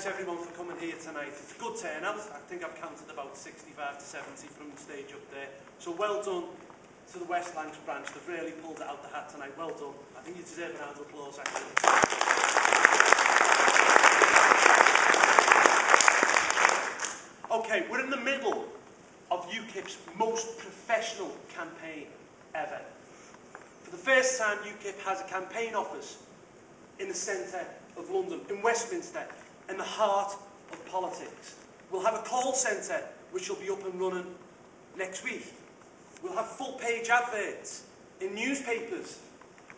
thanks everyone for coming here tonight. It's a good turnout. I think I've counted about 65 to 70 from the stage up there. So well done to the West Lancs branch. They've really pulled it out the hat tonight. Well done. I think you deserve a round of applause, actually. Okay, we're in the middle of UKIP's most professional campaign ever. For the first time, UKIP has a campaign office in the centre of London, in Westminster, in the heart of politics. We'll have a call centre which will be up and running next week. We'll have full-page adverts in newspapers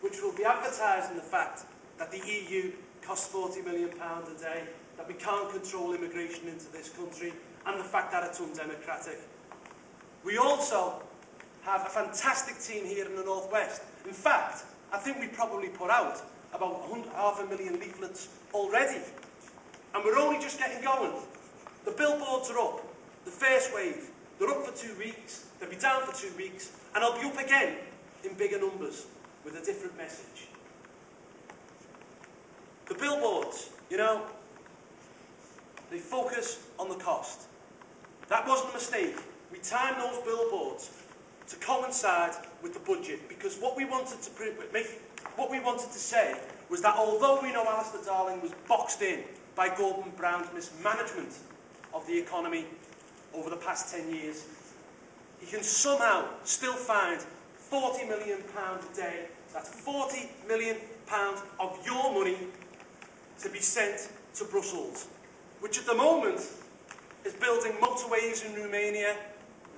which will be advertising the fact that the EU costs £40 million a day, that we can't control immigration into this country, and the fact that it's undemocratic. We also have a fantastic team here in the North West. In fact, I think we probably put out about 500,000 leaflets already. And we're only just getting going. The billboards are up. The first wave. They're up for 2 weeks. They'll be down for 2 weeks. And I'll be up again in bigger numbers with a different message. The billboards, you know, they focus on the cost. That wasn't a mistake. We timed those billboards to coincide with the budget, because what we wanted to say was that although we know Alistair Darling was boxed in by Gordon Brown's mismanagement of the economy over the past 10 years, he can somehow still find £40 million a day. That's £40 million of your money to be sent to Brussels, which at the moment is building motorways in Romania,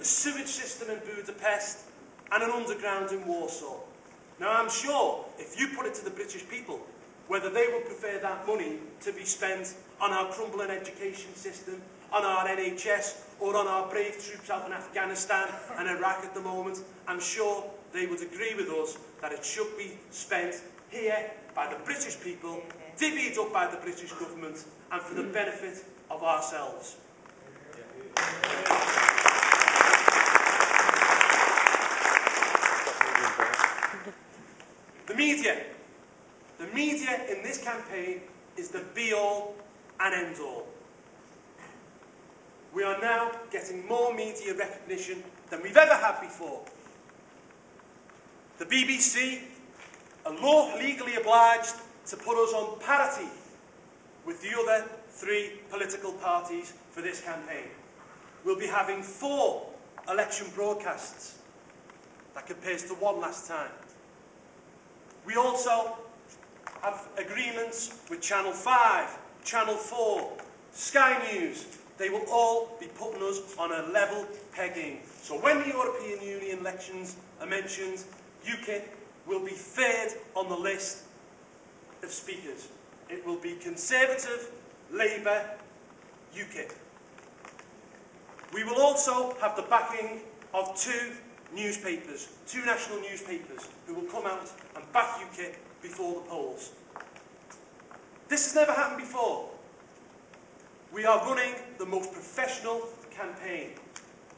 a sewage system in Budapest, and an underground in Warsaw. Now, I'm sure if you put it to the British people whether they would prefer that money to be spent on our crumbling education system, on our NHS, or on our brave troops out in Afghanistan and Iraq at the moment, I'm sure they would agree with us that it should be spent here by the British people, divvied up by the British government, and for the benefit of ourselves. The media. The media in this campaign is the be-all and end-all. We are now getting more media recognition than we've ever had before. The BBC are legally obliged to put us on parity with the other 3 political parties for this campaign. We'll be having 4 election broadcasts. That compares to 1 last time. We also have agreements with Channel 5, Channel 4, Sky News. They will all be putting us on a level pegging. So when the European Union elections are mentioned, UKIP will be 3rd on the list of speakers. It will be Conservative, Labour, UKIP. We will also have the backing of 2 newspapers, 2 national newspapers, who will come out and back UKIP before the polls. This has never happened before. We are running the most professional campaign.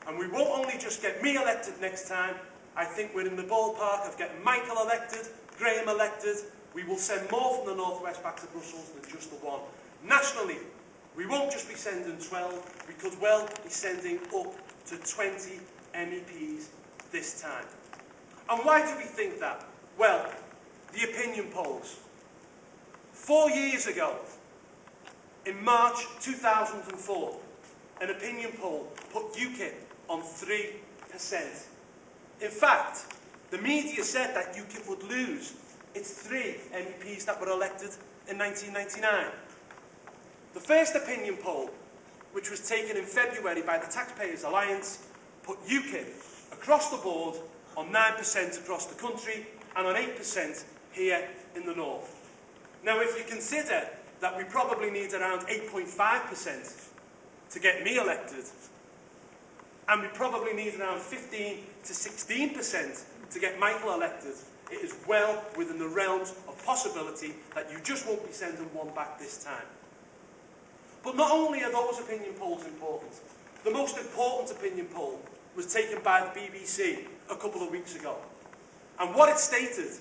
And we won't only just get me elected next time, I think we're in the ballpark of getting Michael elected, Graham elected. We will send more from the North West back to Brussels than just the 1. Nationally, we won't just be sending 12, we could well be sending up to 20 MEPs this time. And why do we think that? Well, the opinion polls. 4 years ago, in March 2004, an opinion poll put UKIP on 3%. In fact, the media said that UKIP would lose its 3 MEPs that were elected in 1999. The first opinion poll, which was taken in February by the Taxpayers Alliance, put UKIP across the board on 9% across the country and on 8% here in the north. Now, if you consider that we probably need around 8.5% to get me elected, and we probably need around 15 to 16% to get Michael elected, it is well within the realms of possibility that you just won't be sending 1 back this time. But not only are those opinion polls important, the most important opinion poll was taken by the BBC a couple of weeks ago. And what it stated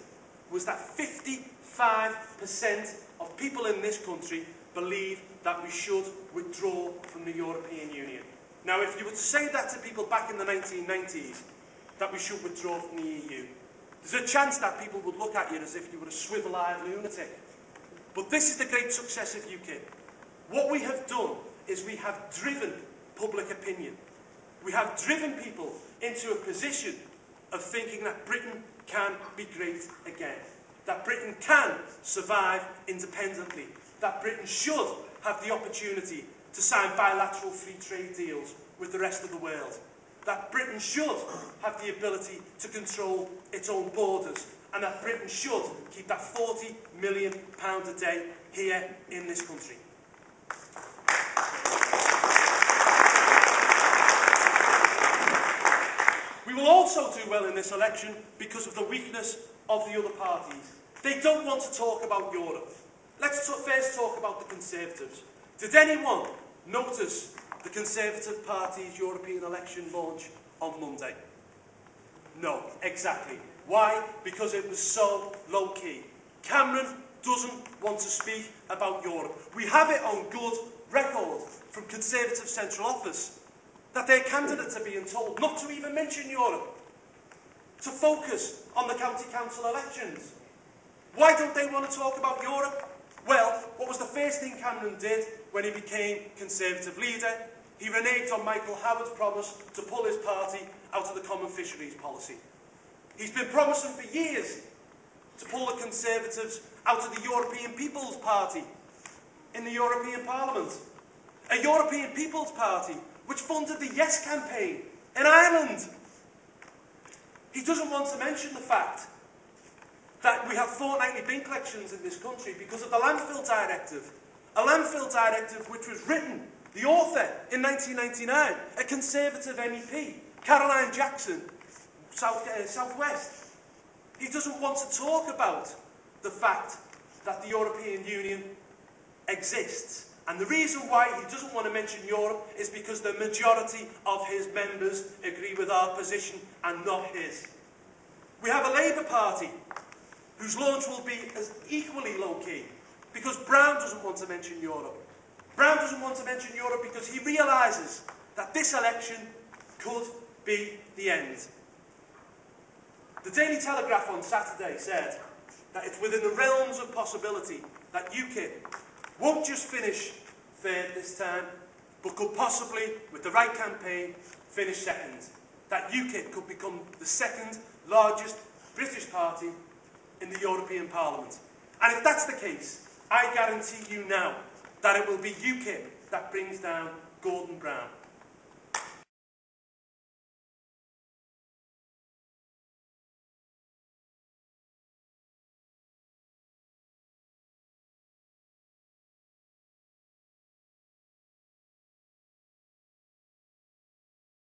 was that 55% of people in this country believe that we should withdraw from the European Union. Now, if you were to say that to people back in the 1990s, that we should withdraw from the EU, there's a chance that people would look at you as if you were a swivel-eyed lunatic. But this is the great success of UKIP. What we have done is we have driven public opinion. We have driven people into a position of thinking that Britain can be great again. That Britain can survive independently. That Britain should have the opportunity to sign bilateral free trade deals with the rest of the world. That Britain should have the ability to control its own borders. And that Britain should keep that £40 million a day here in this country. We will also do well in this election because of the weakness of the other parties. They don't want to talk about Europe. Let's first talk about the Conservatives. Did anyone notice the Conservative Party's European election launch on Monday? No, exactly. Why? Because it was so low-key. Cameron doesn't want to speak about Europe. We have it on good record from Conservative Central Office that their candidates are being told not to even mention Europe, to focus on the county council elections. Why don't they want to talk about Europe? Well, what was the first thing Cameron did when he became Conservative leader? He reneged on Michael Howard's promise to pull his party out of the Common Fisheries Policy. He's been promising for years to pull the Conservatives out of the European People's Party in the European Parliament. A European People's Party which funded the Yes campaign in Ireland. He doesn't want to mention the fact that we have fortnightly bin collections in this country because of the Landfill Directive. A Landfill Directive which was written, the author, in 1999, a Conservative MEP, Caroline Jackson, South West. He doesn't want to talk about the fact that the European Union exists. And the reason why he doesn't want to mention Europe is because the majority of his members agree with our position and not his. We have a Labour Party whose launch will be as equally low-key because Brown doesn't want to mention Europe. Brown doesn't want to mention Europe because he realises that this election could be the end. The Daily Telegraph on Saturday said that it's within the realms of possibility that UKIP won't just finish third this time, but could possibly, with the right campaign, finish second. That UKIP could become the second largest British party in the European Parliament. And if that's the case, I guarantee you now that it will be UKIP that brings down Gordon Brown.